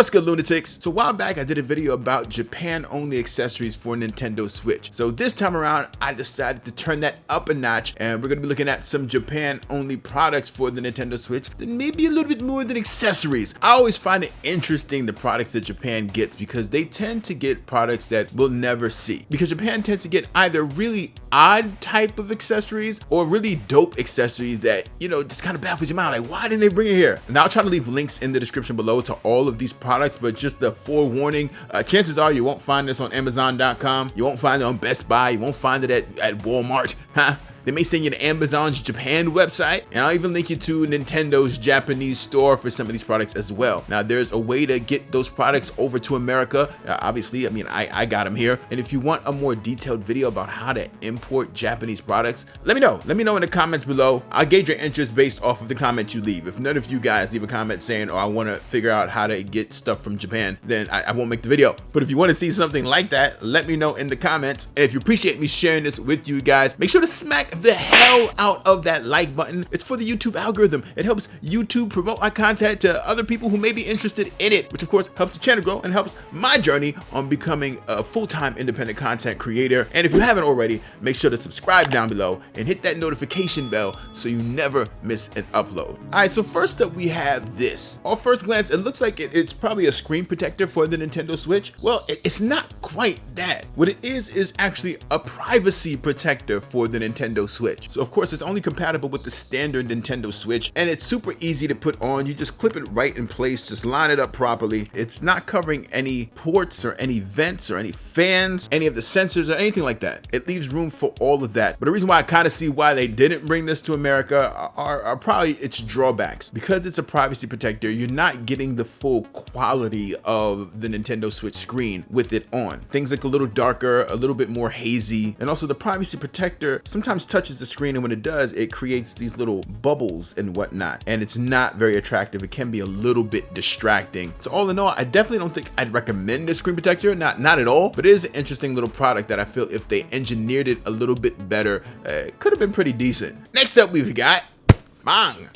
What's good, lunatics? So a while back I did a video about Japan only accessories for Nintendo Switch. So this time around I decided to turn that up a notch, and we're going to be looking at some Japan only products for the Nintendo Switch that may be a little bit more than accessories. I always find it interesting, the products that Japan gets, because they tend to get products that we'll never see. Because Japan tends to get either really odd type of accessories or really dope accessories that, you know, just kind of baffles your mind. Like, why didn't they bring it here? And I'll try to leave links in the description below to all of these products, but just the forewarning, chances are you won't find this on Amazon.com, you won't find it on Best Buy, you won't find it at Walmart, huh? They may send you to Amazon's Japan website, and I'll even link you to Nintendo's Japanese store for some of these products as well. Now, there's a way to get those products over to America. Obviously, I mean, I got them here. And if you want a more detailed video about how to import Japanese products, let me know. Let me know in the comments below. I'll gauge your interest based off of the comments you leave. If none of you guys leave a comment saying, oh, I want to figure out how to get stuff from Japan, then I won't make the video. But if you want to see something like that, let me know in the comments. And if you appreciate me sharing this with you guys, make sure to smack the hell out of that like button. It's for the YouTube algorithm. It helps YouTube promote my content to other people who may be interested in it, which of course helps the channel grow and helps my journey on becoming a full-time independent content creator. And if you haven't already, make sure to subscribe down below and hit that notification bell so you never miss an upload. All right, so first up we have this. Off first glance, it looks like it's probably a screen protector for the Nintendo Switch. Well, it's not quite that. What it is actually a privacy protector for the Nintendo Switch. So of course it's only compatible with the standard Nintendo Switch, and it's super easy to put on. You just clip it right in place, just line it up properly. It's not covering any ports or any vents or any fans, any of the sensors or anything like that. It leaves room for all of that. But the reason why I kind of see why they didn't bring this to America are probably its drawbacks. Because it's a privacy protector, you're not getting the full quality of the Nintendo Switch screen with it on. Things look a little darker, a little bit more hazy, and also the privacy protector sometimes touches the screen, and when it does, it creates these little bubbles and whatnot, and it's not very attractive. It can be a little bit distracting. So all in all, I definitely don't think I'd recommend this screen protector, not at all, but it is an interesting little product that I feel if they engineered it a little bit better, it could have been pretty decent. Next up we've got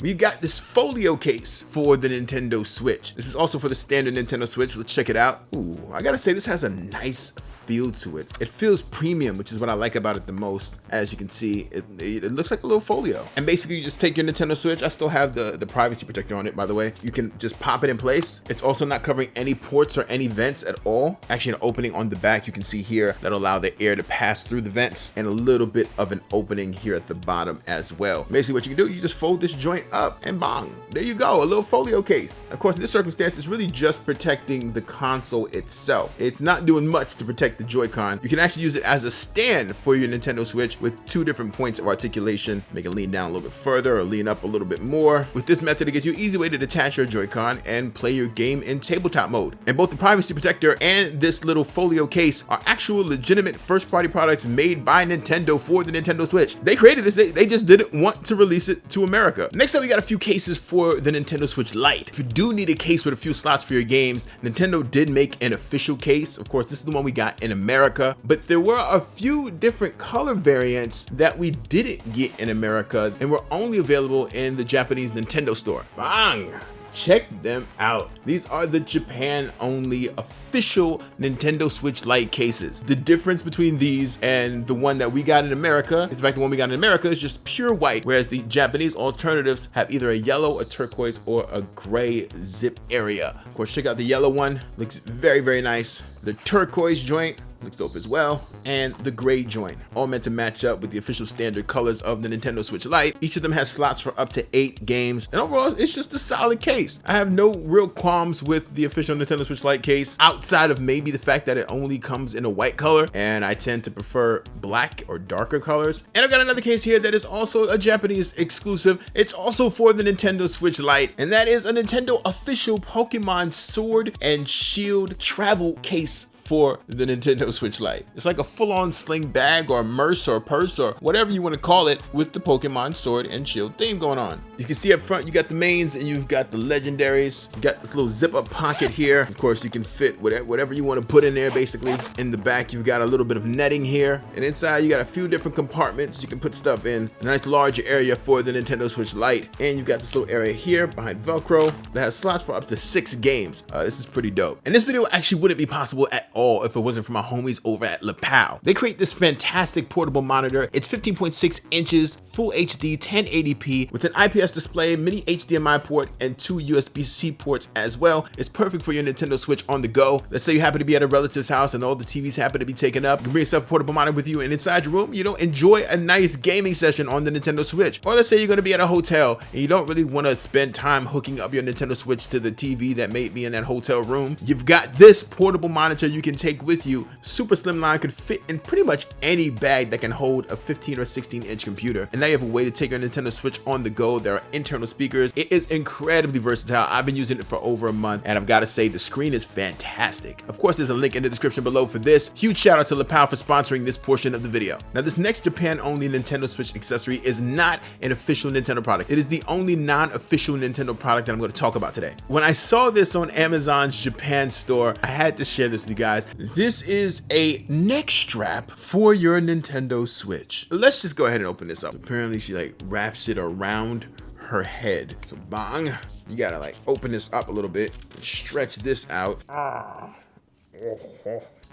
we've got this folio case for the Nintendo Switch. This is also for the standard Nintendo Switch. Let's check it out. Ooh, I gotta say this has a nice feel to it. It feels premium, which is what I like about it the most. As you can see, it looks like a little folio. And basically you just take your Nintendo Switch. I still have the privacy protector on it, by the way. You can just pop it in place. It's also not covering any ports or any vents at all. Actually, an opening on the back you can see here that'll allow the air to pass through the vents, and a little bit of an opening here at the bottom as well. Basically what you can do, you just fold this joint up and bang, there you go, a little folio case. Of course, in this circumstance, it's really just protecting the console itself. It's not doing much to protect the Joy-Con. You can actually use it as a stand for your Nintendo Switch with two different points of articulation. Make it lean down a little bit further or lean up a little bit more. With this method, it gives you an easy way to detach your Joy-Con and play your game in tabletop mode. And both the privacy protector and this little folio case are actual legitimate first-party products made by Nintendo for the Nintendo Switch. They created this, they just didn't want to release it to America. Next up, we got a few cases for the Nintendo Switch Lite. If you do need a case with a few slots for your games, Nintendo did make an official case. Of course, this is the one we got in America, but there were a few different color variants that we didn't get in America and were only available in the Japanese Nintendo store. Bang! Check them out. These are the Japan only official Nintendo Switch Lite cases. The difference between these and the one that we got in America is the fact the one we got in America is just pure white, whereas the Japanese alternatives have either a yellow, a turquoise, or a gray zip area. Of course, check out the yellow one. Looks very, very nice. The turquoise joint looks dope as well, and the gray joint, all meant to match up with the official standard colors of the Nintendo Switch Lite. Each of them has slots for up to 8 games, and overall it's just a solid case. I have no real qualms with the official Nintendo Switch Lite case, outside of maybe the fact that it only comes in a white color, and I tend to prefer black or darker colors. And I've got another case here that is also a Japanese exclusive. It's also for the Nintendo Switch Lite, and that is a Nintendo official Pokemon Sword and Shield travel case for the Nintendo Switch Lite. It's like a full-on sling bag or purse or whatever you want to call it, with the Pokemon Sword and Shield theme going on. You can see up front, you got the mains and you've got the legendaries. You got this little zip up pocket here. Of course, you can fit whatever you want to put in there, basically. In the back, you've got a little bit of netting here. And inside, you got a few different compartments you can put stuff in. A nice large area for the Nintendo Switch Lite. And you've got this little area here behind Velcro that has slots for up to 6 games. This is pretty dope. And this video actually wouldn't be possible at all if it wasn't for my homies over at Lapao. They create this fantastic portable monitor. It's 15.6 inches, full HD, 1080p with an IPS display, mini HDMI port, and 2 USB-C ports as well. It's perfect for your Nintendo Switch on the go. Let's say you happen to be at a relative's house and all the TVs happen to be taken up. You can bring yourself a portable monitor with you, and inside your room, enjoy a nice gaming session on the Nintendo Switch. Or let's say you're going to be at a hotel and you don't really want to spend time hooking up your Nintendo Switch to the TV that may be in that hotel room. You've got this portable monitor you can take with you. Super slim line, could fit in pretty much any bag that can hold a 15 or 16 inch computer. And now you have a way to take your Nintendo Switch on the go. There are internal speakers. It is incredibly versatile. I've been using it for over a month and I've got to say the screen is fantastic. Of course, there's a link in the description below for this. Huge shout out to Lapao for sponsoring this portion of the video. Now, this next Japan only Nintendo Switch accessory is not an official Nintendo product. It is the only non-official Nintendo product that I'm going to talk about today. When I saw this on Amazon's Japan store, I had to share this with you guys. This is a neck strap for your Nintendo Switch. Let's just go ahead and open this up. Apparently she wraps it around her head. So bang, you gotta open this up a little bit and stretch this out.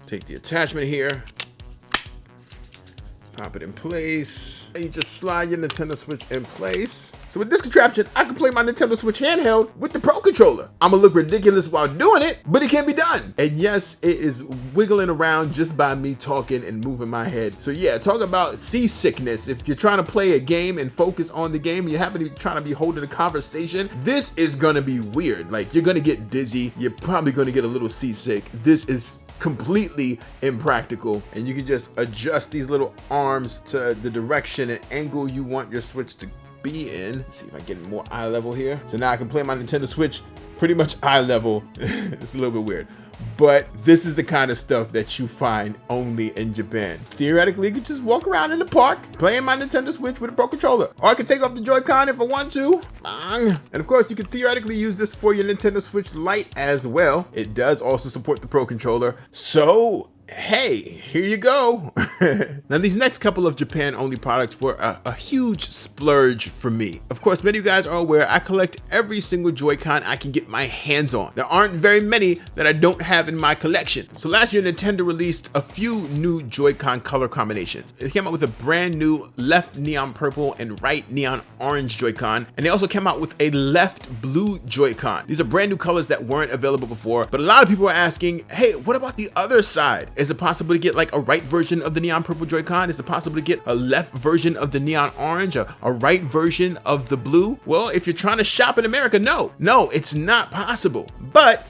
Take the attachment here, pop it in place. You just slide your Nintendo Switch in place. So with this contraption, I can play my Nintendo Switch handheld with the Pro Controller. I'm gonna look ridiculous while doing it, but it can be done. And yes, it is wiggling around just by me talking and moving my head. So yeah, talk about seasickness. If you're trying to play a game and focus on the game, you happen to be trying to be holding a conversation, this is gonna be weird. You're gonna get dizzy. You're probably gonna get a little seasick. This is completely impractical, and you can just adjust these little arms to the direction and angle you want your Switch to be in. Let's see if I get more eye level here. So now I can play my Nintendo Switch pretty much eye level. It's a little bit weird, but this is the kind of stuff that you find only in Japan. Theoretically, you could just walk around in the park playing my Nintendo Switch with a Pro Controller, or I could take off the Joy-Con if I want to. And of course, you could theoretically use this for your Nintendo Switch Lite as well. It does also support the Pro Controller. So hey, here you go. Now, these next couple of Japan only products were a huge splurge for me. Of course, many of you guys are aware I collect every single Joy-Con I can get my hands on. There aren't very many that I don't have in my collection. So last year, Nintendo released a few new Joy-Con color combinations. It came out with a brand new left neon purple and right neon orange Joy-Con. And they also came out with a left blue Joy-Con. These are brand new colors that weren't available before, but a lot of people are asking, hey, what about the other side? Is it possible to get a right version of the neon purple Joy-Con? Is it possible to get a left version of the neon orange, a right version of the blue? Well, if you're trying to shop in America, no, it's not possible. But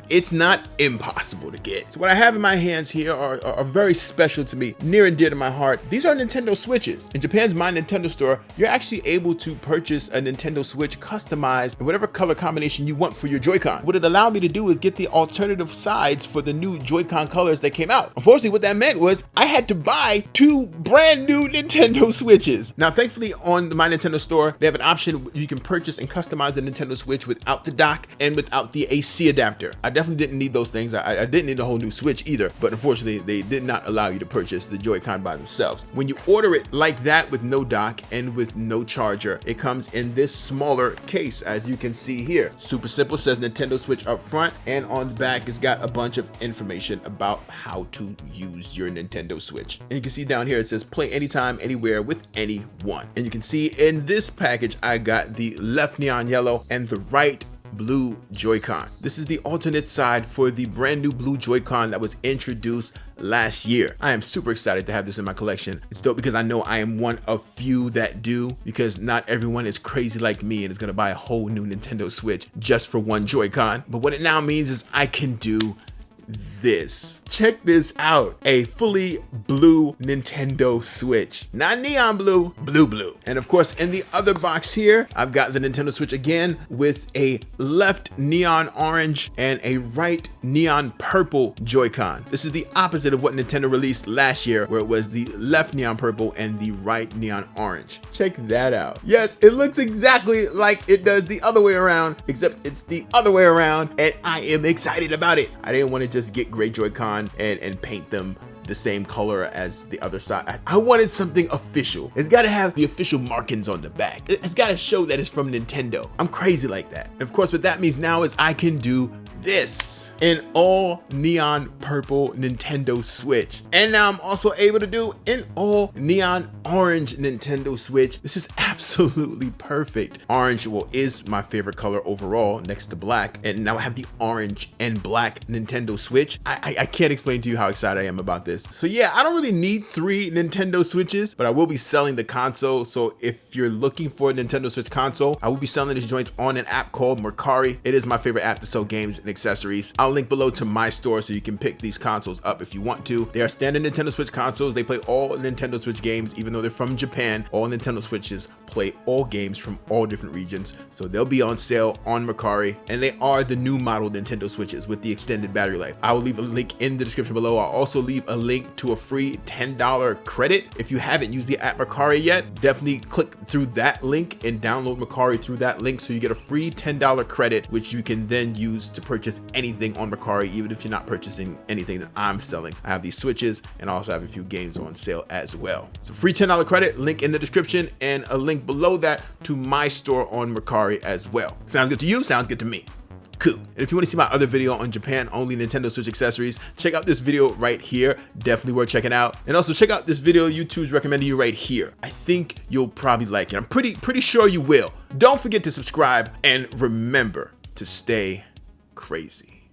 it's not impossible to get. So what I have in my hands here are very special to me, near and dear to my heart. These are Nintendo Switches. In Japan's My Nintendo store, you're actually able to purchase a Nintendo Switch customized in whatever color combination you want for your Joy-Con. What it allowed me to do is get the alternative sides for the new Joy-Con colors that came out. Unfortunately, what that meant was I had to buy 2 brand new Nintendo Switches. Now, thankfully, on the My Nintendo store, they have an option where you can purchase and customize the Nintendo Switch without the dock and without the AC adapter. I definitely didn't need those things. I didn't need a whole new Switch either, but unfortunately they did not allow you to purchase the Joy-Con by themselves. When you order it like that with no dock and with no charger, it comes in this smaller case, as you can see here. Super simple, says Nintendo Switch up front, and on the back it's got a bunch of information about how to use your Nintendo Switch. And you can see down here it says play anytime, anywhere with anyone. And you can see in this package I got the left neon yellow and the right blue Joy-Con. This is the alternate side for the brand new blue Joy-Con that was introduced last year. I am super excited to have this in my collection. It's dope because I know I am one of few that do, because not everyone is crazy like me and is gonna buy a whole new Nintendo Switch just for one Joy-Con. But what it now means is I can do this. Check this out. A fully blue Nintendo Switch. Not neon blue, blue. And of course, in the other box here, I've got the Nintendo Switch again with a left neon orange and a right neon purple Joy-Con. This is the opposite of what Nintendo released last year, where it was the left neon purple and the right neon orange. Check that out. Yes, it looks exactly like it does the other way around, except it's the other way around, and I am excited about it. I didn't want to just get gray Joy-Con and paint them the same color as the other side. I wanted something official. It's got to have the official markings on the back. It's got to show that it's from Nintendo. I'm crazy like that. And of course, what that means now is I can do this, an all neon purple Nintendo Switch. And now I'm also able to do an all neon orange Nintendo Switch. This is absolutely perfect. Orange, well, is my favorite color overall next to black. And now I have the orange and black Nintendo Switch. I can't explain to you how excited I am about this. So yeah, I don't really need 3 Nintendo Switches, but I will be selling the console. So if you're looking for a Nintendo Switch console, I will be selling these joints on an app called Mercari. It is my favorite app to sell games and accessories. I'll link below to my store so you can pick these consoles up if you want to. They are standard Nintendo Switch consoles. They play all Nintendo Switch games, even though they're from Japan. All Nintendo Switches play all games from all different regions. So they'll be on sale on Mercari, and they are the new model Nintendo Switches with the extended battery life. I will leave a link in the description below. I'll also leave a link to a free $10 credit. If you haven't used the app Mercari yet, definitely click through that link and download Mercari through that link so you get a free $10 credit, which you can then use to purchase anything on Mercari, even if you're not purchasing anything that I'm selling. I have these Switches and I also have a few games on sale as well. So free $10 credit, link in the description, and a link below that to my store on Mercari as well. Sounds good to you? Sounds good to me. Cool. And if you want to see my other video on Japan only Nintendo Switch accessories, check out this video right here. Definitely worth checking out. And also check out this video YouTube's recommending you right here. I think you'll probably like it. I'm pretty sure you will. Don't forget to subscribe and remember to stay crazy.